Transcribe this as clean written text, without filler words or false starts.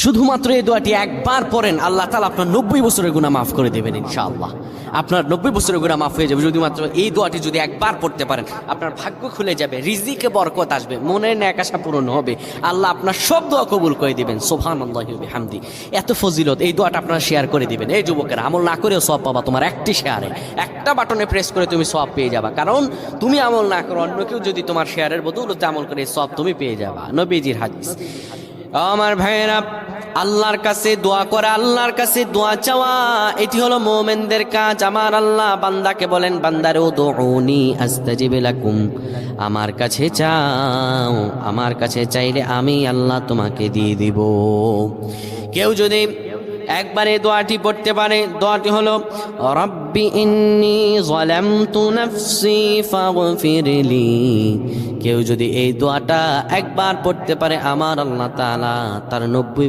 শুধুমাত্র এই দোয়াটি একবার পড়েন, আল্লাহ তাআলা আপনার 90 বছরের গুনাহ মাফ করে দেবেন ইনশাআল্লাহ। আপনার 90 বছরের গুনাহ মাফ হয়ে যাবে শুধুমাত্র এই দোয়াটি যদি একবার পড়তে পারেন। আপনার ভাগ্য খুলে যাবে, রিজিকে বরকত আসবে, মনের ন্যাক আশা পূরণ হবে, আল্লাহ আপনার সব দোয়া কবুল করে দিবেন। সুবহানাল্লাহি ওয়া বিহামদি। এত ফজিলত, এই দোয়াটা আপনারা শেয়ার করে দিবেন। এই যুবকেরা, আমল না করেও সওয়াব পাবা। তোমার একটি শেয়ারে, একটা বাটনে প্রেস করে তুমি সওয়াব পেয়ে যাবা। কারণ তুমি আমল না করো, অন্য কেউ যদি তোমার শেয়ারের বদৌলতে আমল করে, সওয়াব তুমি পেয়ে যাবা। নবীজির হাদিস। আমার ভাইয়েরা, আল্লাহর কাছে দোয়া করা, আল্লাহর কাছে দোয়া চাওয়া, এটি হলো মুমিনদের কাজ। আমার আল্লাহ বান্দাকে বলেন, বান্দারে উদউনি আস্তাজিব লাকুম, আমার কাছে চাও, আমার কাছে চাইলে আমি আল্লাহ তোমাকে দিয়ে দিব। কেউ যদি একবারে দোয়াটি পড়তে পারে, দোয়াটি হলো রব্বি ইন্নী যালামতু নাফসি ফাগফিরলি। কেউ যদি এই দোয়াটা একবার পড়তে পারে, আমার আল্লাহ তাআলা তার 90